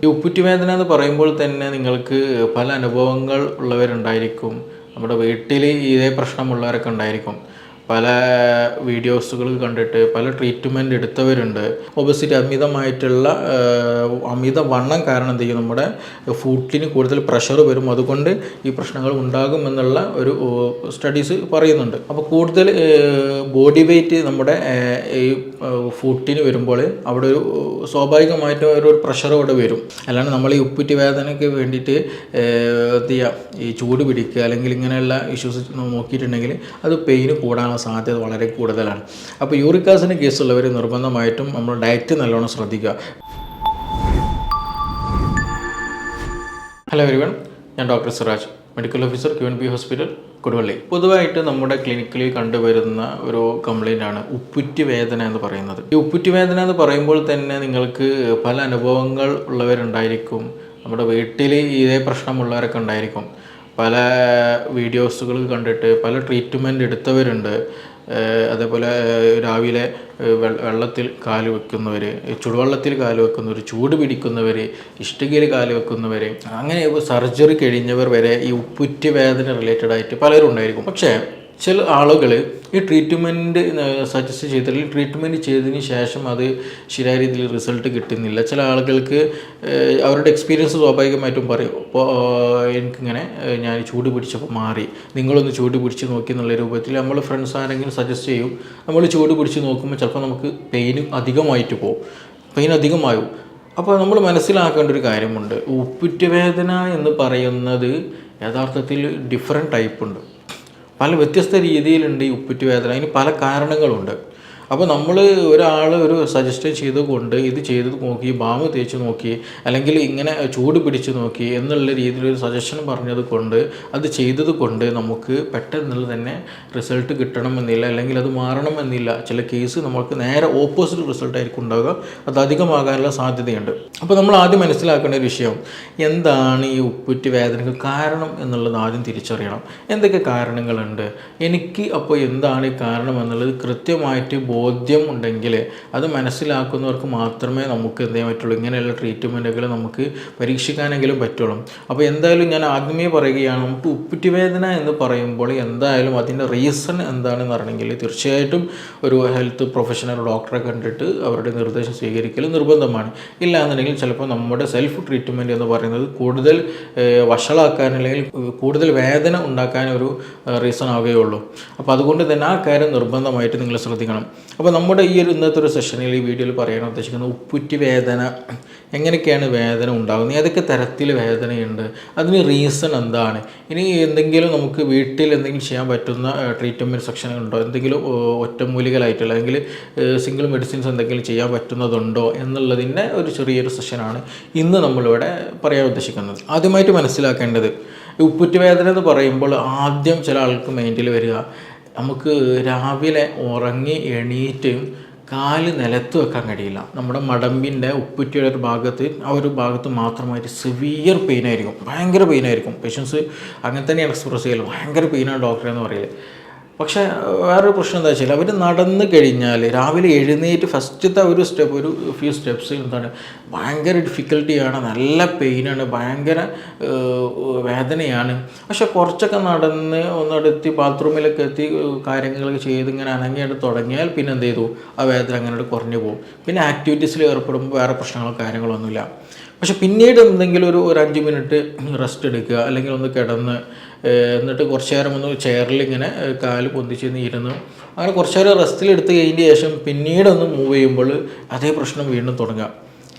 ഈ ഉപ്പുറ്റുവേദന എന്ന് പറയുമ്പോൾ തന്നെ നിങ്ങൾക്ക് പല അനുഭവങ്ങൾ ഉള്ളവരുണ്ടായിരിക്കും. നമ്മുടെ വീട്ടിൽ ഇതേ പ്രശ്നമുള്ളവരൊക്കെ ഉണ്ടായിരിക്കും. പല വീഡിയോസുകൾ കണ്ടിട്ട് പല ട്രീറ്റ്മെൻറ്റ് എടുത്തവരുണ്ട്. ഒബസിറ്റി അമിതമായിട്ടുള്ള അമിതവണ്ണം കാരണം എന്ത് ചെയ്യും, നമ്മുടെ ഫുഡിന് കൂടുതൽ പ്രഷർ വരും. അതുകൊണ്ട് ഈ പ്രശ്നങ്ങൾ ഉണ്ടാകുമെന്നുള്ള ഒരു സ്റ്റഡീസ് പറയുന്നുണ്ട്. അപ്പോൾ കൂടുതൽ ബോഡി വെയ്റ്റ് നമ്മുടെ ഈ ഫുഡിന് വരുമ്പോൾ അവിടെ ഒരു സ്വാഭാവികമായിട്ടും ഒരു പ്രഷർ അവിടെ വരും. അല്ലാണ്ട് നമ്മൾ ഈ ഉപ്പുറ്റി വേദനയ്ക്ക് വേണ്ടിയിട്ട് എന്ത് ചെയ്യുക, ഈ ചൂട് പിടിക്കുക അല്ലെങ്കിൽ ഇങ്ങനെയുള്ള ഇഷ്യൂസ് നോക്കിയിട്ടുണ്ടെങ്കിൽ അത് പെയിന് കൂടാനുള്ള സാധ്യത വളരെ കൂടുതലാണ്. അപ്പോൾ യൂറിക് ആസിഡ് കേസുള്ളവർ നിർബന്ധമായിട്ടും നമ്മൾ ഡയറ്റ് നല്ലോണം ശ്രദ്ധിക്കുക. ഹലോ എവരിവൺ, ഞാൻ doctor Siraj, medical officer QNB hospital, Koduvally. പൊതുവായിട്ട് നമ്മുടെ ക്ലിനിക്കിൽ കണ്ടുവരുന്ന ഒരു കംപ്ലൈൻ്റ് ആണ് ഉപ്പുറ്റി വേദന എന്ന് പറയുന്നത്. ഈ ഉപ്പുറ്റി വേദന എന്ന് പറയുമ്പോൾ തന്നെ നിങ്ങൾക്ക് പല അനുഭവങ്ങൾ ഉള്ളവരുണ്ടായിരിക്കും. നമ്മുടെ വീട്ടിൽ ഇതേ പ്രശ്നമുള്ളവരൊക്കെ ഉണ്ടായിരിക്കും. പല വീഡിയോസുകൾ കണ്ടിട്ട് പല ട്രീറ്റ്മെൻറ്റ് എടുത്തവരുണ്ട്. അതേപോലെ രാവിലെ വെള്ളത്തിൽ കാല് വെക്കുന്നവർ, ചുടുവെള്ളത്തിൽ കാല് വെക്കുന്നവർ, ചൂട് പിടിക്കുന്നവർ, ഇഷ്ടികയിൽ കാല് വെക്കുന്നവർ, അങ്ങനെ സർജറി കഴിഞ്ഞവർ വരെ ഈ ഉപ്പുറ്റി വേദന റിലേറ്റഡ് ആയിട്ട് പലരും ഉണ്ടായിരിക്കും. പക്ഷേ ചില ആളുകൾ ഈ ട്രീറ്റ്മെൻറ്റ് സജസ്റ്റ് ചെയ്തില്ലെങ്കിൽ ട്രീറ്റ്മെൻറ്റ് ചെയ്തതിന് ശേഷം അത് ശരിയായ രീതിയിൽ റിസൾട്ട് കിട്ടുന്നില്ല. ചില ആളുകൾക്ക് അവരുടെ എക്സ്പീരിയൻസ് സ്വാഭാവികമായിട്ടും പറയും, അപ്പോൾ എനിക്കിങ്ങനെ ഞാൻ ചൂട് പിടിച്ചപ്പോൾ മാറി, നിങ്ങളൊന്ന് ചൂട് പിടിച്ച് നോക്കി എന്നുള്ള രൂപത്തിൽ നമ്മൾ ഫ്രണ്ട്സ് ആരെങ്കിലും സജസ്റ്റ് ചെയ്യും. നമ്മൾ ചൂട് പിടിച്ച് നോക്കുമ്പോൾ ചിലപ്പോൾ നമുക്ക് പെയിൻ അധികമായിട്ട് പോകും, പെയിൻ അധികമാകും. അപ്പോൾ നമ്മൾ മനസ്സിലാക്കേണ്ട ഒരു കാര്യമുണ്ട്, ഉപ്പുറ്റി വേദന എന്ന് പറയുന്നത് യഥാർത്ഥത്തിൽ ഡിഫറെൻറ്റ് ടൈപ്പ് ഉണ്ട്. പല വ്യത്യസ്ത രീതിയിലുണ്ട് ഈ ഉപ്പുറ്റി വേദന. അതിന് പല കാരണങ്ങളുണ്ട്. അപ്പോൾ നമ്മൾ ഒരാൾ ഒരു സജസ്റ്റ് ചെയ്തുകൊണ്ട് ഇത് ചെയ്ത് നോക്കി, ബാമ് തേച്ച് നോക്കി, അല്ലെങ്കിൽ ഇങ്ങനെ ചൂട് പിടിച്ച് നോക്കി എന്നുള്ള രീതിയിലൊരു സജഷൻ പറഞ്ഞത് കൊണ്ട് അത് ചെയ്തത് കൊണ്ട് നമുക്ക് പെട്ടെന്നുള്ള തന്നെ റിസൾട്ട് കിട്ടണമെന്നില്ല, അല്ലെങ്കിൽ അത് മാറണമെന്നില്ല. ചില കേസ് നമുക്ക് നേരെ ഓപ്പോസിറ്റ് റിസൾട്ടായിരിക്കും ഉണ്ടാവുക, അത് അധികമാകാനുള്ള സാധ്യതയുണ്ട്. അപ്പോൾ നമ്മൾ ആദ്യം മനസ്സിലാക്കേണ്ട ഒരു വിഷയം, എന്താണ് ഈ ഉപ്പുറ്റി വേദനയ്ക്ക് കാരണം എന്നുള്ളത് ആദ്യം തിരിച്ചറിയണം. എന്തൊക്കെ കാരണങ്ങളുണ്ട്, എനിക്ക് അപ്പോൾ എന്താണ് ഈ കാരണം എന്നുള്ളത് കൃത്യമായിട്ട് ബോധ്യം ഉണ്ടെങ്കിൽ അത് മനസ്സിലാക്കുന്നവർക്ക് മാത്രമേ നമുക്ക് എന്ത് ചെയ്യാൻ പറ്റുള്ളൂ, ഇങ്ങനെയുള്ള ട്രീറ്റ്മെൻറ്റുകൾ നമുക്ക് പരീക്ഷിക്കാനെങ്കിലും പറ്റുള്ളൂ. അപ്പോൾ എന്തായാലും ഞാൻ ആദ്യമേ പറയുകയാണ്, നമുക്ക് ഉപ്പുറ്റി വേദന എന്ന് പറയുമ്പോൾ എന്തായാലും അതിൻ്റെ റീസൺ എന്താണെന്ന് അറിയണമെങ്കിൽ തീർച്ചയായിട്ടും ഒരു ഹെൽത്ത് പ്രൊഫഷണൽ ഡോക്ടറെ കണ്ടിട്ട് അവരുടെ നിർദ്ദേശം സ്വീകരിക്കൽ നിർബന്ധമാണ്. ഇല്ല എന്നുണ്ടെങ്കിൽ ചിലപ്പോൾ നമ്മുടെ സെൽഫ് ട്രീറ്റ്മെൻറ്റ് എന്ന് പറയുന്നത് കൂടുതൽ വഷളാക്കാൻ അല്ലെങ്കിൽ കൂടുതൽ വേദന ഉണ്ടാക്കാൻ ഒരു റീസൺ ആവുകയുള്ളൂ. അപ്പോൾ അതുകൊണ്ട് തന്നെ ആ കാര്യം നിർബന്ധമായിട്ട് നിങ്ങൾ ശ്രദ്ധിക്കണം. അപ്പോൾ നമ്മുടെ ഈ ഒരു ഇന്നത്തെ ഒരു സെഷനിൽ ഈ വീഡിയോയിൽ പറയാൻ ഉദ്ദേശിക്കുന്നത് ഉപ്പുറ്റി വേദന, എങ്ങനെയൊക്കെയാണ് വേദന ഉണ്ടാകുന്നത്, ഏതൊക്കെ തരത്തിൽ വേദനയുണ്ട്, അതിന് റീസൺ എന്താണ്, ഇനി എന്തെങ്കിലും നമുക്ക് വീട്ടിൽ എന്തെങ്കിലും ചെയ്യാൻ പറ്റുന്ന ട്രീറ്റ്മെൻറ്റ് സെക്ഷനുണ്ടോ, എന്തെങ്കിലും ഒറ്റമൂലികളായിട്ടുള്ള അല്ലെങ്കിൽ സിംഗിൾ മെഡിസിൻസ് എന്തെങ്കിലും ചെയ്യാൻ പറ്റുന്നതുണ്ടോ എന്നുള്ളതിൻ്റെ ഒരു ചെറിയൊരു സെഷനാണ് ഇന്ന് നമ്മളിവിടെ പറയാൻ ഉദ്ദേശിക്കുന്നത്. ആദ്യമായിട്ട് മനസ്സിലാക്കേണ്ടത്, ഉപ്പുറ്റി വേദന എന്ന് പറയുമ്പോൾ ആദ്യം ചില ആൾക്ക് മൈൻഡിൽ വരിക, നമുക്ക് രാവിലെ ഉറങ്ങി എണീറ്റ് കാല് നിലത്ത് വെക്കാൻ കഴിയില്ല. നമ്മുടെ മടമ്പിൻ്റെ ഉപ്പുറ്റിയുടെ ഒരു ഭാഗത്ത്, ആ ഒരു ഭാഗത്ത് മാത്രമായിട്ട് സിവിയർ പെയിനായിരിക്കും, ഭയങ്കര പെയിനായിരിക്കും. പേഷ്യൻസ് അങ്ങനെ തന്നെയാണ് എക്സ്പ്രസ് ചെയ്യല്, ഭയങ്കര പെയിനാണ് ഡോക്ടറെ എന്ന് പറയല്. പക്ഷേ വേറൊരു പ്രശ്നം എന്താ വെച്ചാൽ, അവർ നടന്നു കഴിഞ്ഞാൽ രാവിലെ എഴുന്നേറ്റ് ഫസ്റ്റത്തെ ഒരു ഫ്യൂ സ്റ്റെപ്സ് എന്താണ് ഭയങ്കര ഡിഫിക്കൽട്ടിയാണ്, നല്ല പെയിനാണ്, ഭയങ്കര വേദനയാണ്. പക്ഷെ കുറച്ചൊക്കെ നടന്ന് ഒന്നെടുത്ത് ബാത്റൂമിലൊക്കെ എത്തി കാര്യങ്ങളൊക്കെ ചെയ്ത് ഇങ്ങനെ അനങ്ങിയിട്ട് തുടങ്ങിയാൽ പിന്നെ എന്ത് ചെയ്തു, ആ വേദന അങ്ങനെ കുറഞ്ഞു പോകും. പിന്നെ ആക്ടിവിറ്റീസിൽ ഏർപ്പെടുമ്പോൾ വേറെ പ്രശ്നങ്ങളോ കാര്യങ്ങളൊന്നുമില്ല. പക്ഷെ പിന്നീട് എന്തെങ്കിലും ഒരു 5 മിനിറ്റ് റെസ്റ്റ് എടുക്കുക, അല്ലെങ്കിൽ ഒന്ന് കിടന്ന് എന്നിട്ട് കുറച്ച് നേരം ഒന്ന് ചെയറിൽ ഇങ്ങനെ കാല് പൊന്തിച്ച് ഇരുന്ന് അങ്ങനെ കുറച്ച് നേരം റെസ്റ്റിലെടുത്ത് കഴിഞ്ഞതിന് ശേഷം പിന്നീടൊന്ന് മൂവ് ചെയ്യുമ്പോൾ അതേ പ്രശ്നം വീണ്ടും തുടങ്ങുക.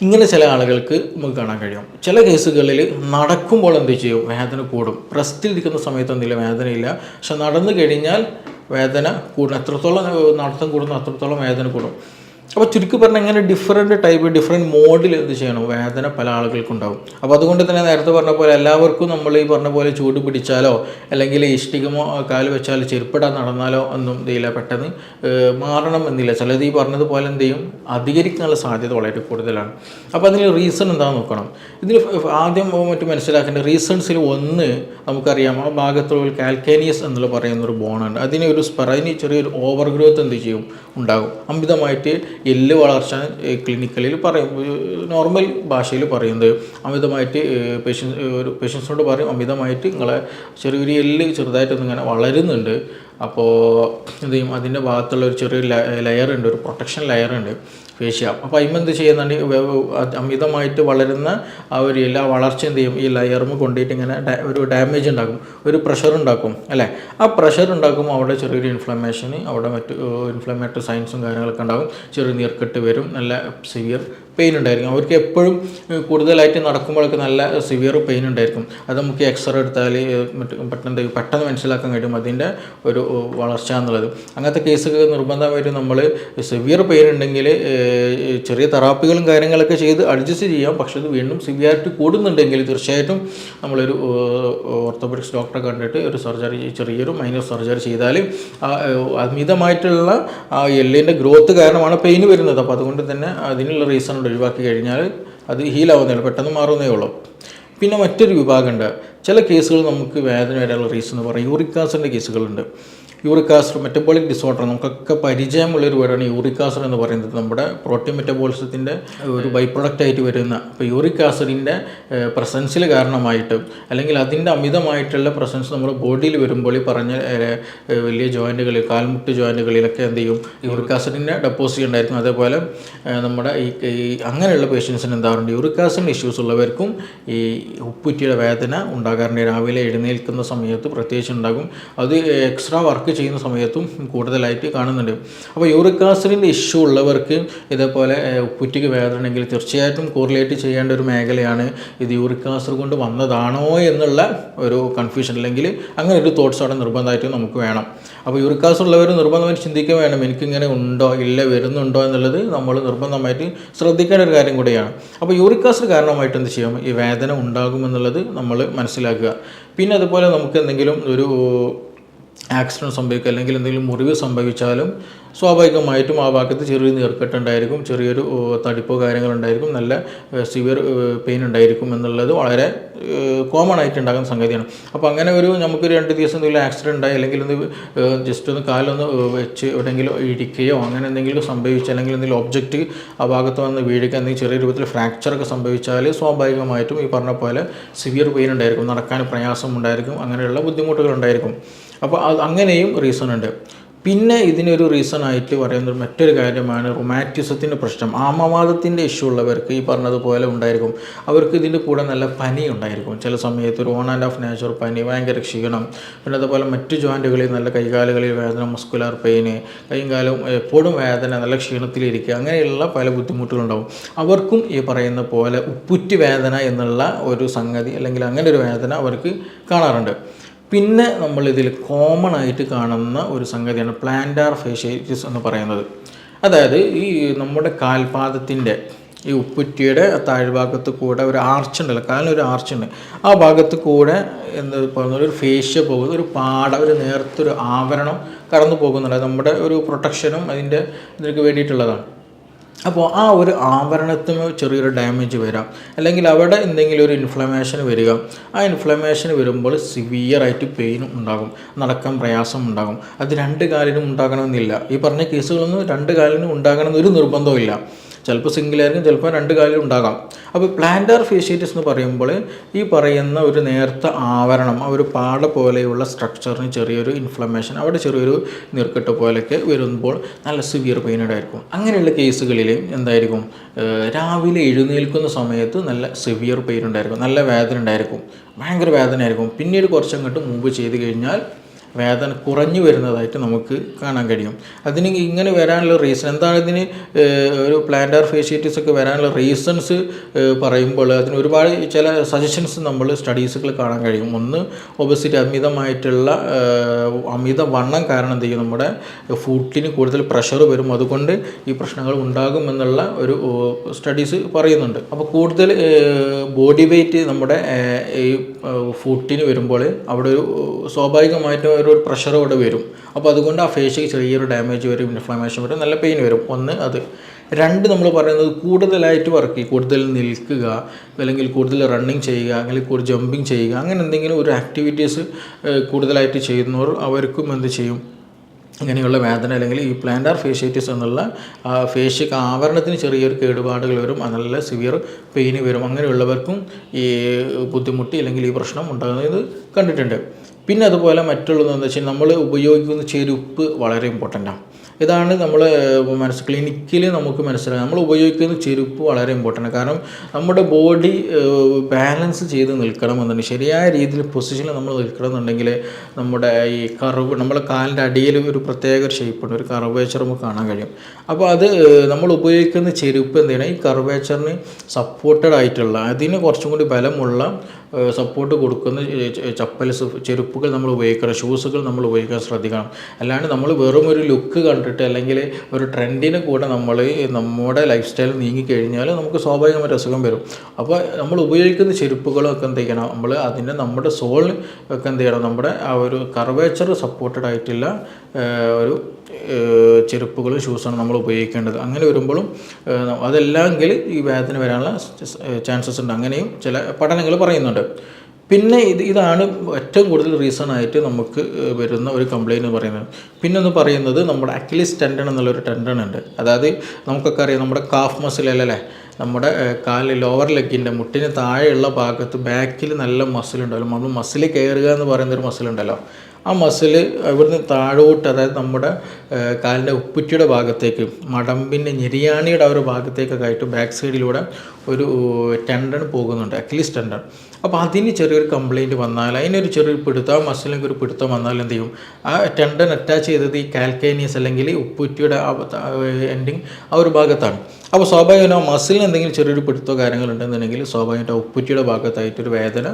ഇങ്ങനെ ചില ആളുകൾക്ക് നമുക്ക് കാണാൻ കഴിയും. ചില കേസുകളിൽ നടക്കുമ്പോൾ എന്ത് ചെയ്യും, വേദന കൂടും. റെസ്റ്റിലിരിക്കുന്ന സമയത്ത് എന്തെങ്കിലും വേദനയില്ല, പക്ഷെ നടന്നു കഴിഞ്ഞാൽ വേദന കൂടും. എത്രത്തോളം നടത്തം കൂടുന്നു അത്രത്തോളം വേദന കൂടും. അപ്പോൾ ചുരുക്കി പറഞ്ഞാൽ ഇങ്ങനെ ഡിഫറെൻറ്റ് മോഡിൽ എന്ത് ചെയ്യണം, വേദന പല ആളുകൾക്കുണ്ടാകും. അപ്പോൾ അതുകൊണ്ട് തന്നെ നേരത്തെ പറഞ്ഞ പോലെ എല്ലാവർക്കും നമ്മൾ ഈ പറഞ്ഞ പോലെ ചൂട് പിടിച്ചാലോ അല്ലെങ്കിൽ ഇഷ്ടികമോ കാല് വെച്ചാലോ ചെരുപ്പിടാൻ നടന്നാലോ ഒന്നും ഇതില്ല, പെട്ടെന്ന് മാറണം എന്നില്ല. ചിലത് ഈ പറഞ്ഞതുപോലെ എന്ത് ചെയ്യും, അധികരിക്കാനുള്ള സാധ്യത വളരെ കൂടുതലാണ്. അപ്പോൾ അതിന് റീസൺ എന്താണെന്ന് നോക്കണം. ഇതിന് ആദ്യം മറ്റും മനസ്സിലാക്കേണ്ട റീസൺസിൽ ഒന്ന് നമുക്കറിയാം, ആ ഭാഗത്തുള്ള കാൽക്കേനിയസ് എന്നുള്ള പറയുന്നൊരു ബോണുണ്ട്. അതിന് ചെറിയൊരു ഓവർ ഗ്രോത്ത് എന്ത് ചെയ്യും ഉണ്ടാകും, അമിതമായിട്ട് എല്ല് വളർച്ച ക്ലിനിക്കലിൽ പറയും, നോർമൽ ഭാഷയിൽ പറയുന്നത് അമിതമായിട്ട് പേഷ്യൻസിനോട് പറയും അമിതമായിട്ട് നിങ്ങളെ ചെറിയൊരു എല്ല് ചെറുതായിട്ടൊന്നും ഇങ്ങനെ വളരുന്നുണ്ട്. അപ്പോൾ എന്ത് ചെയ്യും, അതിൻ്റെ ഭാഗത്തുള്ള ഒരു ചെറിയൊരു ലെയറുണ്ട്, ഒരു പ്രൊട്ടക്ഷൻ ലെയറുണ്ട് ഫേഷ്യ. അപ്പോൾ അതിന് എന്ത് ചെയ്യുന്നുണ്ട്, അമിതമായിട്ട് വളരുന്ന ആ ഒരു എല്ലാ വളർച്ച എന്ത് ചെയ്യും, ഈ ലെയറും കൊണ്ടിട്ട് ഇങ്ങനെ ഒരു ഡാമേജ് ഉണ്ടാക്കും, ഒരു പ്രഷർ ഉണ്ടാക്കും അല്ലേ. ആ പ്രഷർ ഉണ്ടാക്കുമ്പോൾ അവിടെ ചെറിയൊരു ഇൻഫ്ലമേഷന്, അവിടെ മറ്റ് ഇൻഫ്ലമേറ്ററി സൈൻസും കാര്യങ്ങളൊക്കെ ഉണ്ടാകും, ചെറിയ നീർക്കെട്ട് വരും, നല്ല സിവിയർ പെയിൻ ഉണ്ടായിരിക്കും. അവർക്ക് എപ്പോഴും കൂടുതലായിട്ട് നടക്കുമ്പോഴൊക്കെ നല്ല സിവിയർ പെയിൻ ഉണ്ടായിരിക്കും. അത് നമുക്ക് എക്സ്റേ എടുത്താൽ പെട്ടെന്ന് മനസ്സിലാക്കാൻ കഴിയും അതിൻ്റെ ഒരു വളർച്ച എന്നുള്ളത്. അങ്ങനത്തെ കേസുകൾ നിർബന്ധമായിട്ടും നമ്മൾ സിവിയർ പെയിൻ ഉണ്ടെങ്കിൽ ചെറിയ തെറാപ്പികളും കാര്യങ്ങളൊക്കെ ചെയ്ത് അഡ്ജസ്റ്റ് ചെയ്യാം. പക്ഷേ ഇത് വീണ്ടും സിവിയാരിറ്റി കൂടുന്നുണ്ടെങ്കിൽ തീർച്ചയായിട്ടും നമ്മളൊരു ഓർത്തോപെഡിക്സ് ഡോക്ടറെ കണ്ടിട്ട് ഒരു സർജറി, ചെറിയൊരു മൈനർ സർജറി ചെയ്താൽ അമിതമായിട്ടുള്ള ആ എല്ലിൻ്റെ ഗ്രോത്ത് കാരണമാണ് പെയിൻ വരുന്നത്. അപ്പോൾ അതുകൊണ്ട് തന്നെ അതിനുള്ള റീസൺ ഒഴിവാക്കി കഴിഞ്ഞാൽ അത് ഹീലാവുന്നേ ഉള്ളൂ, പെട്ടെന്ന് മാറുന്നേ ഉള്ളൂ. പിന്നെ മറ്റൊരു വിഭാഗമുണ്ട്, ചില കേസുകൾ നമുക്ക് വേദന വരാനുള്ള റീസൺ എന്ന് പറയും യൂറിക് ആസിഡിൻ്റെ കേസുകളുണ്ട്. യൂറിക് ആസിഡ് മെറ്റബോളിക് ഡിസോർഡർ, നമുക്കൊക്കെ പരിചയമുള്ളൊരു വേർഡാണ് യൂറിക് ആസിഡ് എന്ന് പറയുന്നത്. നമ്മുടെ പ്രോട്ടീൻ മെറ്റബോളിസത്തിൻ്റെ ഒരു ബൈ പ്രൊഡക്റ്റ് ആയിട്ട് വരുന്ന, ഇപ്പോൾ യൂറിക് ആസിഡിൻ്റെ പ്രസൻസിൽ കാരണമായിട്ട് അല്ലെങ്കിൽ അതിൻ്റെ അമിതമായിട്ടുള്ള പ്രസൻസ് നമ്മുടെ ബോഡിയിൽ വരുമ്പോൾ ഈ പറഞ്ഞ വലിയ ജോയിൻറ്റുകളിൽ, കാൽമുട്ട് ജോയിൻറ്റുകളിലൊക്കെ എന്ത് ചെയ്യും, യൂറിക് ആസിഡിൻ്റെ ഡെപ്പോസിറ്റ് ഉണ്ടായിരിക്കും. അതേപോലെ നമ്മുടെ ഈ അങ്ങനെയുള്ള പേഷ്യൻസിന് എന്താറുണ്ട്, യൂറിക് ആസിഡിൻ്റെ ഇഷ്യൂസ് ഉള്ളവർക്കും ഈ ഉപ്പുറ്റിയുടെ വേദന ഉണ്ടാകാറുണ്ട്. രാവിലെ എഴുന്നേൽക്കുന്ന സമയത്ത് പ്രത്യേകിച്ച് ഉണ്ടാകും, അത് എക്സ്ട്രാ വർക്ക് ചെയ്യുന്ന സമയത്തും കൂടുതലായിട്ട് കാണുന്നുണ്ട്. അപ്പോൾ യൂറിക് ആസിഡിൻ്റെ ഇഷ്യൂ ഉള്ളവർക്ക് ഇതേപോലെ ഉപ്പുറ്റിക്ക് വേദന ഉണ്ടെങ്കിൽ തീർച്ചയായിട്ടും കോറിലേറ്റ് ചെയ്യേണ്ട ഒരു മേഖലയാണ് ഇത് യൂറിക് ആസിഡ് കൊണ്ട് വന്നതാണോ എന്നുള്ള ഒരു കൺഫ്യൂഷൻ, അല്ലെങ്കിൽ അങ്ങനെ ഒരു തോട്ട്സ് അവിടെ നിർബന്ധമായിട്ട് നമുക്ക് വേണം. അപ്പോൾ യൂറിക് ആസിഡ് ഉള്ളവർ നിർബന്ധമായിട്ട് ചിന്തിക്കുക വേണം, എനിക്കിങ്ങനെ ഉണ്ടോ ഇല്ല വരുന്നുണ്ടോ എന്നുള്ളത് നമ്മൾ നിർബന്ധമായിട്ട് ശ്രദ്ധിക്കേണ്ട ഒരു കാര്യം കൂടിയാണ്. അപ്പോൾ യൂറിക് ആസിഡ് കാരണമായിട്ട് എന്ത് ചെയ്യും, ഈ വേദന ഉണ്ടാകുമെന്നുള്ളത് നമ്മൾ മനസ്സിലാക്കുക. പിന്നെ അതുപോലെ നമുക്ക് എന്തെങ്കിലും ഒരു ആക്സിഡൻറ്റ് സംഭവിക്കുക അല്ലെങ്കിൽ എന്തെങ്കിലും മുറിവ് സംഭവിച്ചാലും സ്വാഭാവികമായിട്ടും ആ ഭാഗത്ത് ചെറിയൊരു നീർക്കെട്ടുണ്ടായിരിക്കും, ചെറിയൊരു തടിപ്പോ കാര്യങ്ങളുണ്ടായിരിക്കും, നല്ല സിവിയർ പെയിൻ ഉണ്ടായിരിക്കും എന്നുള്ളത് വളരെ കോമൺ ആയിട്ട് ഉണ്ടാകുന്ന സംഗതിയാണ്. അപ്പോൾ അങ്ങനെ ഒരു നമുക്കൊരു 2 ദിവസം എന്തെങ്കിലും ആക്സിഡൻറ്റ് ഉണ്ടായി അല്ലെങ്കിൽ ജസ്റ്റ് ഒന്ന് കാലൊന്ന് വെച്ച് എവിടെയെങ്കിലും ഇടിക്കുകയോ അങ്ങനെ എന്തെങ്കിലും സംഭവിച്ചാൽ, അല്ലെങ്കിൽ എന്തെങ്കിലും ഒബ്ജക്റ്റ് ആ ഭാഗത്ത് വന്ന് വീഴുക, എന്തെങ്കിലും ചെറിയ രൂപത്തിൽ ഫ്രാക്ചറൊക്കെ സംഭവിച്ചാൽ സ്വാഭാവികമായിട്ടും ഈ പറഞ്ഞ പോലെ സിവിയർ പെയിൻ ഉണ്ടായിരിക്കും, നടക്കാൻ പ്രയാസം ഉണ്ടായിരിക്കും, അങ്ങനെയുള്ള ബുദ്ധിമുട്ടുകൾ ഉണ്ടായിരിക്കും. അപ്പോൾ അങ്ങനെയും റീസൺ ഉണ്ട്. പിന്നെ ഇതിനൊരു റീസണായിട്ട് പറയുന്നത് മറ്റൊരു കാര്യമാണ് റുമാറ്റിസത്തിൻ്റെ പ്രശ്നം. ആമവാദത്തിൻ്റെ ഇഷ്യൂ ഉള്ളവർക്ക് ഈ പറഞ്ഞതുപോലെ ഉണ്ടായിരിക്കും. അവർക്ക് ഇതിൻ്റെ കൂടെ നല്ല പനി ഉണ്ടായിരിക്കും, ചില സമയത്ത് ഒരു ഓൺ ആൻഡ് ഓഫ് നേച്ചർ പനി, ഭയങ്കര ക്ഷീണം, പിന്നെ അതുപോലെ മറ്റു ജോയിൻറ്റുകളിൽ നല്ല കൈകാലുകളിൽ വേദന, മസ്കുലർ പെയിന്, കൈയും കാലും എപ്പോഴും വേദന, നല്ല ക്ഷീണത്തിലിരിക്കുക, അങ്ങനെയുള്ള പല ബുദ്ധിമുട്ടുകളുണ്ടാവും. അവർക്കും ഈ പറയുന്ന പോലെ ഉപ്പുറ്റി വേദന എന്നുള്ള ഒരു സംഗതി അല്ലെങ്കിൽ അങ്ങനെ ഒരു വേദന അവർക്ക് കാണാറുണ്ട്. പിന്നെ നമ്മളിതിൽ കോമൺ ആയിട്ട് കാണുന്ന ഒരു സംഗതിയാണ് പ്ലാന്റാർ ഫേഷ്യാറ്റിസ് എന്ന് പറയുന്നത്. അതായത് ഈ നമ്മുടെ കാൽപാദത്തിൻ്റെ ഈ ഉപ്പുറ്റിയുടെ താഴ്ഭാഗത്ത് കൂടെ ഒരു ആർച്ച് ഉണ്ടല്ലോ, കാലിനൊരു ആർച്ചുണ്ട്, ആ ഭാഗത്ത് കൂടെ എന്താ പറയുന്നത് ഒരു ഫേഷ്യ പോകുന്ന ഒരു പാട, ഒരു നേർത്തൊരു ആവരണം കടന്നു പോകുന്നുണ്ട്. നമ്മുടെ ഒരു പ്രൊട്ടക്ഷനും ഇതിനൊക്കെ വേണ്ടിയിട്ടുള്ളതാണ്. അപ്പോൾ ആ ഒരു ആവരണത്തിന് ചെറിയൊരു ഡാമേജ് വരാം, അല്ലെങ്കിൽ അവിടെ എന്തെങ്കിലും ഒരു ഇൻഫ്ലമേഷൻ വരിക. ആ ഇൻഫ്ലമേഷൻ വരുമ്പോൾ സിവിയറായിട്ട് പെയിനും ഉണ്ടാകും, നടക്കാൻ പ്രയാസം ഉണ്ടാകും. അത് 2 കാലിനും ഉണ്ടാകണമെന്നില്ല. ഈ പറഞ്ഞ കേസുകളൊന്നും 2 കാലിനും ഉണ്ടാകണമെന്നൊരു നിർബന്ധവും ഇല്ല. ചിലപ്പോൾ സിംഗിളായിരിക്കും, ചിലപ്പോൾ 2 കാലിലും ഉണ്ടാകാം. അപ്പോൾ പ്ലാന്റാർ ഫേഷ്യാറ്റിസ് എന്ന് പറയുമ്പോൾ ഈ പറയുന്ന ഒരു നേർത്ത ആവരണം, ആ ഒരു പാട പോലെയുള്ള സ്ട്രക്ചറിന് ചെറിയൊരു ഇൻഫ്ലമേഷൻ, അവിടെ ചെറിയൊരു നീർക്കെട്ട് പോലെയൊക്കെ വരുമ്പോൾ നല്ല സിവിയർ പെയിനുണ്ടായിരിക്കും. അങ്ങനെയുള്ള കേസുകളിൽ എന്തായിരിക്കും, രാവിലെ എഴുന്നേൽക്കുന്ന സമയത്ത് നല്ല സിവിയർ പെയിൻ ഉണ്ടായിരിക്കും, നല്ല വേദന ഉണ്ടായിരിക്കും, ഭയങ്കര വേദന ആയിരിക്കും. പിന്നീട് കുറച്ചങ്ങോട്ട് മുമ്പ് ചെയ്ത് കഴിഞ്ഞാൽ വേദന കുറഞ്ഞു വരുന്നതായിട്ട് നമുക്ക് കാണാൻ കഴിയും. അതിന് ഇങ്ങനെ വരാനുള്ള റീസൺ എന്താണ്, ഇതിന് ഒരു പ്ലാന്റാർ ഫേഷ്യാറ്റിസ് ഒക്കെ വരാനുള്ള റീസൺസ് പറയുമ്പോൾ അതിന് ഒരുപാട് ചില സജഷൻസ് നമ്മൾ സ്റ്റഡീസുകൾ കാണാൻ കഴിയും. ഒന്ന്, ഒബസിറ്റി, അമിതവണ്ണം കാരണം എന്ത് ചെയ്യും, നമ്മുടെ ഫുട്ടിന് കൂടുതൽ പ്രഷർ വരും, അതുകൊണ്ട് ഈ പ്രശ്നങ്ങൾ ഉണ്ടാകുമെന്നുള്ള ഒരു സ്റ്റഡീസ് പറയുന്നുണ്ട്. അപ്പോൾ കൂടുതൽ ബോഡി വെയ്റ്റ് നമ്മുടെ ഈ ഫുട്ടിന് വരുമ്പോൾ അവിടെ ഒരു സ്വാഭാവികമായിട്ടും ഒരു പ്രഷർ അവിടെ വരും. അപ്പോൾ അതുകൊണ്ട് ആ ഫേഷ്യക്ക് ചെറിയൊരു ഡാമേജ് വരും, ഇൻഫ്ലമേഷൻ വരും, നല്ല പെയിൻ വരും. ഒന്ന് അത്. 2 നമ്മൾ പറയുന്നത് കൂടുതലായിട്ട് വർക്ക് ചെയ്യുക, കൂടുതൽ നിൽക്കുക, അല്ലെങ്കിൽ കൂടുതൽ റണ്ണിങ് ചെയ്യുക, അല്ലെങ്കിൽ കൂടുതൽ ജമ്പിങ് ചെയ്യുക, അങ്ങനെ എന്തെങ്കിലും ഒരു ആക്ടിവിറ്റീസ് കൂടുതലായിട്ട് ചെയ്യുന്നവർ അവർക്കും എന്ത് ചെയ്യും, ഇങ്ങനെയുള്ള വേദന അല്ലെങ്കിൽ ഈ പ്ലാന്റാർ ഫേഷ്യേറ്റിസ് എന്നുള്ള ഫേഷ്യ ആവരണത്തിന് ചെറിയൊരു കേടുപാടുകൾ വരും, നല്ല സിവിയർ പെയിന് വരും. അങ്ങനെയുള്ളവർക്കും ഈ ബുദ്ധിമുട്ട് അല്ലെങ്കിൽ ഈ പ്രശ്നം ഉണ്ടാകുന്നത് കണ്ടിട്ടുണ്ട്. പിന്നെ അതുപോലെ മറ്റുള്ളതെന്ന് വെച്ചാൽ നമ്മൾ ഉപയോഗിക്കുന്ന ചെരുപ്പ് വളരെ ഇമ്പോർട്ടൻ്റാണ്. ഇതാണ് നമ്മൾ ക്ലിനിക്കിൽ നമുക്ക് മനസ്സിലാക്കാം. നമ്മൾ ഉപയോഗിക്കുന്ന ചെരുപ്പ് വളരെ ഇമ്പോർട്ടൻ്റ്. കാരണം നമ്മുടെ ബോഡി ബാലൻസ് ചെയ്ത് നിൽക്കണമെന്നുണ്ടെങ്കിൽ, ശരിയായ രീതിയിൽ പൊസിഷനിൽ നമ്മൾ നിൽക്കണമെന്നുണ്ടെങ്കിൽ നമ്മുടെ ഈ കർവ്, നമ്മുടെ കാലിൻ്റെ അടിയിൽ ഒരു പ്രത്യേക ഒരു ഷേപ്പുണ്ട്, ഒരു കർവേച്ചർ നമുക്ക് കാണാൻ കഴിയും. അപ്പോൾ അത് നമ്മൾ ഉപയോഗിക്കുന്ന ചെരുപ്പ് എന്ത് ചെയ്യണം, ഈ കർവേച്ചറിന് സപ്പോർട്ടഡ് ആയിട്ടുള്ള, അതിന് കുറച്ചും കൂടി ബലമുള്ള സപ്പോർട്ട് കൊടുക്കുന്ന ചപ്പൽസ്, ചെരുപ്പുകൾ നമ്മൾ ഉപയോഗിക്കണം, ഷൂസുകൾ നമ്മൾ ഉപയോഗിക്കാൻ ശ്രദ്ധിക്കണം. അല്ലാണ്ട് നമ്മൾ വെറും ഒരു ലുക്ക് കണ്ടിട്ട് അല്ലെങ്കിൽ ഒരു ട്രെൻഡിന് കൂടെ നമ്മൾ നമ്മുടെ ലൈഫ് സ്റ്റൈൽ നീങ്ങിക്കഴിഞ്ഞാൽ നമുക്ക് സ്വാഭാവികമായിട്ട് അസുഖം വരും. അപ്പോൾ നമ്മൾ ഉപയോഗിക്കുന്ന ചെരുപ്പുകളൊക്കെ എന്ത് ചെയ്യണം, നമ്മൾ അതിൻ്റെ നമ്മുടെ സോളിന് ഒക്കെ എന്ത് ചെയ്യണം, നമ്മുടെ ആ ഒരു കർവേച്ചർ സപ്പോർട്ടഡ് ആയിട്ടുള്ള ഒരു ചെരുപ്പുകളും ഷൂസാണ് നമ്മൾ ഉപയോഗിക്കേണ്ടത്. അങ്ങനെ വരുമ്പോഴും അതല്ലെങ്കിൽ ഈ വേദന വരാനുള്ള ചാൻസസ് ഉണ്ട്. അങ്ങനെയും ചില പഠനങ്ങൾ പറയുന്നുണ്ട്. പിന്നെ ഇതാണ് ഏറ്റവും കൂടുതൽ റീസൺ ആയിട്ട് നമുക്ക് വരുന്ന ഒരു കംപ്ലയിൻറ്റ് എന്ന് പറയുന്നത്. പിന്നെ ഒന്ന് പറയുന്നത് നമ്മുടെ അക്ലിസ് ടെൻഡൺ എന്നുള്ളൊരു ടെൻഡൺ ഉണ്ട്. അതായത് നമുക്കൊക്കെ അറിയാം, നമ്മുടെ കാഫ് മസിൽ അല്ലേ, നമ്മുടെ കാലിൽ ലോവർ ലെഗിൻ്റെ മുട്ടിന് താഴെയുള്ള ഭാഗത്ത് ബാക്കിൽ നല്ല മസിലുണ്ടല്ലോ, നമ്മൾ മസിൽ കയറുക എന്ന് പറയുന്നൊരു മസിലുണ്ടല്ലോ, ആ മസിൽ ഇവിടുന്ന് താഴോട്ട്, അതായത് നമ്മുടെ കാലിൻ്റെ ഉപ്പുറ്റിയുടെ ഭാഗത്തേക്ക്, മടമ്പിൻ്റെ ഞെരിയാണിയുടെ ആ ഒരു ഭാഗത്തേക്കൊക്കെ ആയിട്ട് ബാക്ക് സൈഡിലൂടെ ഒരു ടെൻഡൺ പോകുന്നുണ്ട്, അക്ലിസ് ടെൻഡൺ. അപ്പോൾ അതിന് ചെറിയൊരു കംപ്ലയിൻറ്റ് വന്നാൽ, അതിനൊരു ചെറിയൊരു പിടുത്തം, മസിലിനൊക്കെ ഒരു പിടുത്തം വന്നാൽ എന്ത് ചെയ്യും, ആ ടെൻഡൺ അറ്റാച്ച് ചെയ്തത് ഈ കാൽക്കേനിയസ് അല്ലെങ്കിൽ ഉപ്പുറ്റിയുടെ എൻഡിങ് ആ ഒരു ഭാഗത്താണ്. അപ്പോൾ സ്വാഭാവികമായിട്ടും ആ മസിലിന് എന്തെങ്കിലും ചെറിയൊരു പിടുത്തോ കാര്യങ്ങളുണ്ടെന്നുണ്ടെങ്കിൽ സ്വാഭാവികമായിട്ടും ഉപ്പുറ്റിയുടെ ഭാഗത്തായിട്ടൊരു വേദന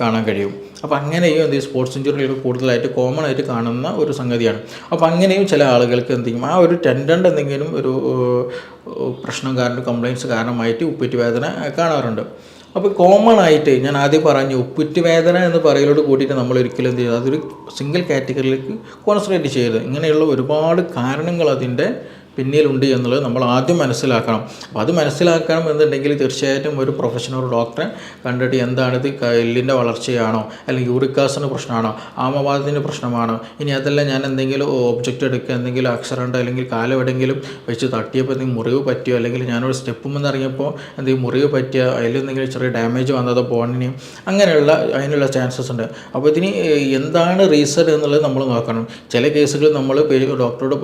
കാണാൻ കഴിയും. അപ്പോൾ അങ്ങനെയും എന്ത് ചെയ്യും, സ്പോർട്സ് ഇഞ്ചുറികൾ കൂടുതലായിട്ട് കോമൺ ആയിട്ട് കാണുന്ന ഒരു സംഗതിയാണ്. അപ്പോൾ അങ്ങനെയും ചില ആളുകൾക്ക് എന്ത് ചെയ്യും, ആ ഒരു ടെൻഡൻ്റെ എന്തെങ്കിലും ഒരു പ്രശ്നം കാരണം, കംപ്ലയിൻറ്റ്സ് കാരണമായിട്ട് ഉപ്പുറ്റി വേദന കാണാറുണ്ട്. അപ്പോൾ കോമൺ ആയിട്ട് ഞാൻ ആദ്യം പറഞ്ഞു, ഉപ്പുറ്റി വേദന എന്ന് പറയലോട് കൂടിയിട്ട് നമ്മൾ ഒരിക്കലും എന്ത് ചെയ്യുക, അതൊരു സിംഗിൾ കാറ്റഗറിയിലേക്ക് കോൺസെൻട്രേറ്റ് ചെയ്യരുത്. ഇങ്ങനെയുള്ള ഒരുപാട് കാരണങ്ങൾ അതിൻ്റെ പിന്നിലുണ്ട് എന്നുള്ളത് നമ്മൾ ആദ്യം മനസ്സിലാക്കണം. അപ്പോൾ അത് മനസ്സിലാക്കണം എന്നുണ്ടെങ്കിൽ തീർച്ചയായിട്ടും ഒരു പ്രൊഫഷണൽ ഡോക്ടറെ കണ്ടിട്ട് എന്താണിത്, എല്ലിൻ്റെ വളർച്ചയാണോ അല്ലെങ്കിൽ യൂറിക് ആസിഡിൻ്റെ പ്രശ്നമാണോ, ആമവാദത്തിൻ്റെ പ്രശ്നമാണോ, ഇനി അതല്ല ഞാൻ എന്തെങ്കിലും ഒബ്ജക്റ്റ് എടുക്കുക, എന്തെങ്കിലും അക്ഷരമുണ്ടോ അല്ലെങ്കിൽ കാലം എവിടെയെങ്കിലും വെച്ച് തട്ടിയപ്പോൾ എന്തെങ്കിലും മുറിവ് പറ്റിയോ, അല്ലെങ്കിൽ ഞാനൊരു സ്റ്റെപ്പുമെന്ന് ഇറങ്ങിയപ്പോൾ എന്തെങ്കിലും മുറിവ് പറ്റിയോ, അതിലെന്തെങ്കിലും ചെറിയ ഡാമേജ് വന്നതോ ബോണിന്, അങ്ങനെയുള്ള അതിനുള്ള ചാൻസസ് ഉണ്ട്. അപ്പോൾ ഇതിന് എന്താണ് റീസൺ എന്നുള്ളത് നമ്മൾ നോക്കണം. ചില കേസുകൾ നമ്മൾ ഡോക്ടറോട്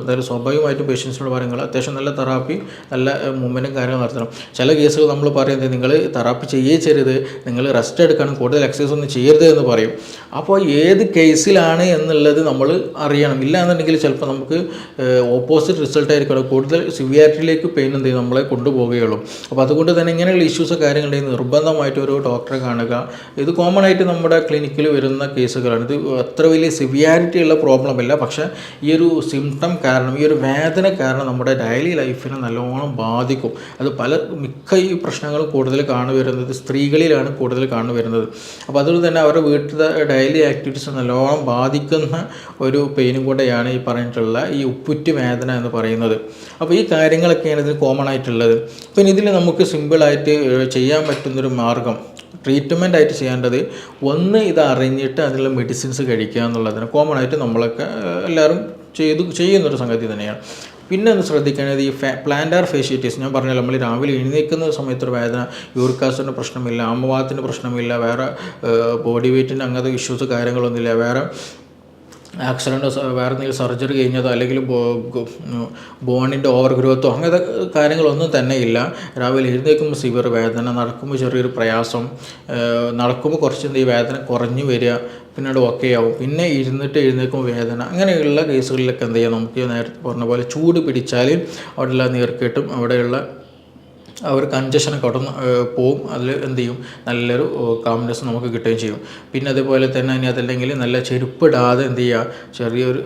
എന്തായാലും സ്വാഭാവികമായിട്ട് പേഷ്യൻസിനോട് പറയുന്നത് അത്യാവശ്യം നല്ല തെറാപ്പി, നല്ല മൂവ്മെൻറ്റും കാര്യങ്ങൾ നടത്തണം. ചില കേസുകൾ നമ്മൾ പറയുന്നത് നിങ്ങൾ തെറാപ്പി ചെയ്യരുത്, നിങ്ങൾ റെസ്റ്റ് എടുക്കണം, കൂടുതൽ എക്സസൈസ് ഒന്നും ചെയ്യരുത് എന്ന് പറയും. അപ്പോൾ ഏത് കേസിലാണ് എന്നുള്ളത് നമ്മൾ അറിയണം. ഇല്ല എന്നുണ്ടെങ്കിൽ ചിലപ്പോൾ നമുക്ക് ഓപ്പോസിറ്റ് റിസൾട്ട് ആയിരിക്കണം, കൂടുതൽ സിവിയാരിറ്റിയിലേക്ക് പെയിൻ എന്ത് ചെയ്യും നമ്മളെ കൊണ്ടുപോവുകയുള്ളൂ. അപ്പോൾ അതുകൊണ്ട് തന്നെ ഇങ്ങനെയുള്ള ഇഷ്യൂസോ കാര്യങ്ങളുണ്ടെങ്കിൽ നിർബന്ധമായിട്ട് ഒരു ഡോക്ടറെ കാണുക. ഇത് കോമൺ ആയിട്ട് നമ്മുടെ ക്ലിനിക്കിൽ വരുന്ന കേസുകളാണ്. ഇത് അത്ര വലിയ സിവിയാരിറ്റി ഉള്ള പ്രോബ്ലം അല്ല, പക്ഷേ ഈ ഒരു സിംറ്റം കാരണം, ഈ ഒരു വേദന കാരണം നമ്മുടെ ഡെയിലി ലൈഫിനെ നല്ലോണം ബാധിക്കും. അത് മിക്ക ഈ പ്രശ്നങ്ങളും കൂടുതൽ കാണുവരുന്നത് സ്ത്രീകളിലാണ് കൂടുതൽ കാണുവരുന്നത്. അപ്പോൾ അതുകൊണ്ട് തന്നെ അവരുടെ വീട്ടിലെ ഡെയിലി ആക്ടിവിറ്റീസ് നല്ലോണം ബാധിക്കുന്ന ഒരു പെയിനും കൂടെയാണ് ഈ പറഞ്ഞിട്ടുള്ള ഈ ഉപ്പുറ്റി വേദന എന്ന് പറയുന്നത്. അപ്പോൾ ഈ കാര്യങ്ങളൊക്കെയാണ് ഇതിന് കോമൺ ആയിട്ടുള്ളത്. പിന്നെ ഇതിൽ നമുക്ക് സിമ്പിളായിട്ട് ചെയ്യാൻ പറ്റുന്നൊരു മാർഗം, ട്രീറ്റ്മെൻ്റ് ആയിട്ട് ചെയ്യേണ്ടത്, ഒന്ന് ഇത് അറിഞ്ഞിട്ട് അതിനുള്ള മെഡിസിൻസ് കഴിക്കുക എന്നുള്ളതിന് കോമൺ ആയിട്ട് നമ്മളൊക്കെ എല്ലാവരും ചെയ്യുന്നൊരു സംഗതി തന്നെയാണ്. പിന്നെ ഒന്ന് ശ്രദ്ധിക്കേണ്ടത് ഈ പ്ലാന്റാർ ഫേഷ്യേറ്റിസ്, ഞാൻ പറഞ്ഞല്ലോ, നമ്മൾ രാവിലെ എഴുന്നേൽക്കുന്ന സമയത്തൊരു വേദന, യൂറിക് ആസിഡിൻ്റെ പ്രശ്നമില്ല, ആമവാദത്തിൻ്റെ പ്രശ്നമില്ല, വേറെ ബോഡി വെയ്റ്റിൻ്റെ അങ്ങനത്തെ ഇഷ്യൂസ് കാര്യങ്ങളൊന്നുമില്ല, വേറെ ആക്സിഡൻറ്റോ വേറെ എന്തെങ്കിലും സർജറി കഴിഞ്ഞതോ അല്ലെങ്കിൽ ബോണിൻ്റെ ഓവർ ഗ്രോത്തോ അങ്ങനത്തെ കാര്യങ്ങളൊന്നും തന്നെ ഇല്ല. രാവിലെ എഴുന്നേൽക്കുമ്പോൾ സിവിയർ വേദന, നടക്കുമ്പോൾ ചെറിയൊരു നടക്കുമ്പോൾ കുറച്ച് ഈ വേദന കുറഞ്ഞു വരിക, പിന്നീട് ഓക്കെ ആവും, പിന്നെ എഴുന്നേൽക്കുമ്പോൾ വേദന, അങ്ങനെയുള്ള കേസുകളിലൊക്കെ എന്ത് ചെയ്യാം, നമുക്ക് നേരത്തെ പറഞ്ഞ പോലെ ചൂട് പിടിച്ചാൽ അവിടെയുള്ള നീർക്കെട്ടും അവിടെയുള്ള ആ ഒരു കൺജഷനൊക്കെ അവിടെ പോവും. അതിൽ എന്ത് ചെയ്യും, നല്ലൊരു കാംനെസ് നമുക്ക് കിട്ടുകയും ചെയ്യും. പിന്നെ അതേപോലെ തന്നെ ഇനി അതല്ലെങ്കിൽ നല്ല ചെരുപ്പിടാതെ എന്ത് ചെയ്യുക, ചെറിയൊരു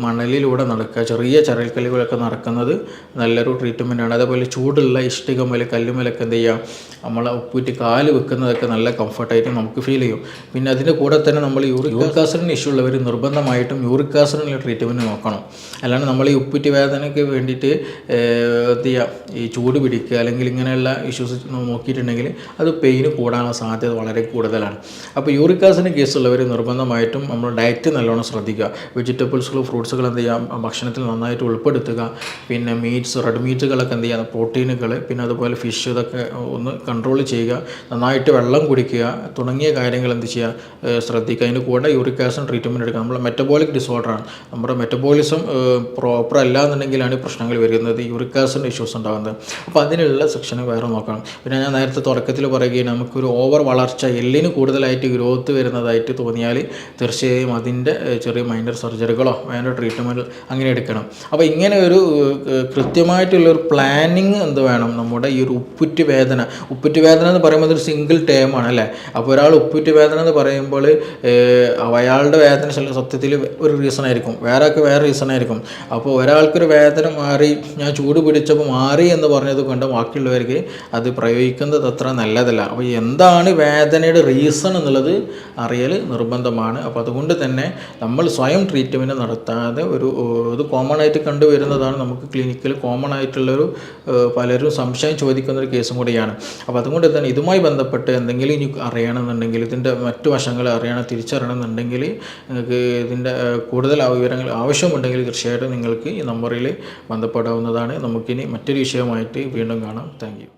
മണലിലൂടെ നടക്കുക, ചെറിയ ചരൽക്കല്ലുകളൊക്കെ നടക്കുന്നത് നല്ലൊരു ട്രീറ്റ്മെൻറ്റാണ്. അതേപോലെ ചൂടുള്ള ഇഷ്ടികമേൽ കല്ലുമേലൊക്കെ എന്ത് ചെയ്യുക, നമ്മൾ ഉപ്പൂറ്റി കാല് വെക്കുന്നതൊക്കെ നല്ല കംഫർട്ടായിട്ട് നമുക്ക് ഫീൽ ചെയ്യും. പിന്നെ അതിൻ്റെ കൂടെ തന്നെ നമ്മൾ യൂറിക് ആസിഡിന് ഇഷ്യൂ ഉള്ളവർ നിർബന്ധമായിട്ടും യൂറിക് ആസിഡിനുള്ള ട്രീറ്റ്മെൻറ്റ് നോക്കണം. അല്ലാണ്ട് നമ്മൾ ഈ ഉപ്പൂറ്റി വേദനയ്ക്ക് വേണ്ടിയിട്ട് എന്ത് ചെയ്യുക, ഈ ചൂട് പിടിക്കുക അല്ലെങ്കിൽ ഇങ്ങനെയുള്ള ഇഷ്യൂസ് നോക്കിയിട്ടുണ്ടെങ്കിൽ അത് പെയിന് കൂടാനുള്ള സാധ്യത വളരെ കൂടുതലാണ്. അപ്പോൾ യൂറിക് ആസിഡിൻ്റെ കേസുള്ളവർ നിർബന്ധമായിട്ടും നമ്മൾ ഡയറ്റ് നല്ലോണം ശ്രദ്ധിക്കുക. വെജിറ്റബിൾസുകൾ ഫ്രൂട്ട്സുകൾ എന്ത് ചെയ്യാം ഭക്ഷണത്തിൽ നന്നായിട്ട് ഉൾപ്പെടുത്തുക. പിന്നെ മീറ്റ്സ് റെഡ് മീറ്റുകളൊക്കെ എന്ത് ചെയ്യുക പ്രോട്ടീനുകൾ പിന്നെ അതുപോലെ ഫിഷ് ഇതൊക്കെ ഒന്ന് കൺട്രോൾ ചെയ്യുക. നന്നായിട്ട് വെള്ളം കുടിക്കുക തുടങ്ങിയ കാര്യങ്ങൾ എന്ത് ചെയ്യുക ശ്രദ്ധിക്കുക. അതിന് കൂടെ യൂറിക് ആസിഡ് ട്രീറ്റ്മെൻറ്റ് എടുക്കുക. നമ്മൾ മെറ്റബോളിക് ഡിസോർഡറാണ്, നമ്മുടെ മെറ്റബോളിസം പ്രോപ്പർ അല്ല എന്നുണ്ടെങ്കിലാണ് പ്രശ്നങ്ങൾ വരുന്നത്, യൂറിക് ആസിഡ് ഇഷ്യൂസ് ഉണ്ടാകുന്നത്. അപ്പോൾ അതിനുള്ള സെക്ഷന് വേറെ നോക്കണം. പിന്നെ ഞാൻ നേരത്തെ തുടക്കത്തിൽ പറയുകയും നമുക്കൊരു ഓവർ വളർച്ച എല്ലിന് കൂടുതലായിട്ട് ഗ്രോത്ത് വരുന്നതായിട്ട് തോന്നിയാൽ തീർച്ചയായും അതിൻ്റെ ചെറിയ മൈനർ സർജറികളോ അതിൻ്റെ ട്രീറ്റ്മെൻറ്റ് അങ്ങനെ എടുക്കണം. അപ്പോൾ ഇങ്ങനെ ഒരു കൃത്യമായിട്ടുള്ളൊരു പ്ലാനിങ് എന്ത് വേണം. നമ്മുടെ ഈ ഒരു ഉപ്പുറ്റ് വേദന എന്ന് പറയുമ്പോൾ ഒരു സിംഗിൾ ടേമാണ് അല്ലേ. അപ്പോൾ ഒരാൾ ഉപ്പുറ്റ് വേദന എന്ന് പറയുമ്പോൾ അയാളുടെ വേദന സത്യത്തിൽ ഒരു റീസൺ ആയിരിക്കും, വേറെ റീസൺ ആയിരിക്കും. അപ്പോൾ ഒരാൾക്കൊരു വേദന മാറി ഞാൻ ചൂട് പിടിച്ചപ്പോൾ മാറി എന്ന് പറഞ്ഞത് കൊണ്ട് ബാക്കിയുള്ളവർക്ക് അത് പ്രയോഗിക്കുന്നത് അത്ര നല്ലതല്ല. അപ്പോൾ എന്താണ് വേദനയുടെ റീസൺ എന്നുള്ളത് അറിയൽ നിർബന്ധമാണ്. അപ്പോൾ അതുകൊണ്ട് തന്നെ നമ്മൾ സ്വയം ട്രീറ്റ്മെൻറ്റ് നടത്താതെ ഇത് കോമൺ ആയിട്ട് കണ്ടുവരുന്നതാണ്. നമുക്ക് ക്ലിനിക്കിൽ കോമൺ ആയിട്ടുള്ളൊരു പലരും സംശയം ചോദിക്കുന്നൊരു കേസും കൂടിയാണ്. അപ്പോൾ അതുകൊണ്ട് തന്നെ ഇതുമായി ബന്ധപ്പെട്ട് എന്തെങ്കിലും ഇനി അറിയണമെന്നുണ്ടെങ്കിൽ ഇതിൻ്റെ മറ്റു വശങ്ങൾ തിരിച്ചറിയണമെന്നുണ്ടെങ്കിൽ നിങ്ങൾക്ക് ഇതിൻ്റെ കൂടുതൽ വിവരങ്ങൾ ആവശ്യമുണ്ടെങ്കിൽ തീർച്ചയായിട്ടും നിങ്ങൾക്ക് ഈ നമ്പറിൽ ബന്ധപ്പെടാവുന്നതാണ്. നമുക്കിനി മറ്റൊരു വിഷയമായിട്ട് വീണ്ടും കാണാം. Thank you.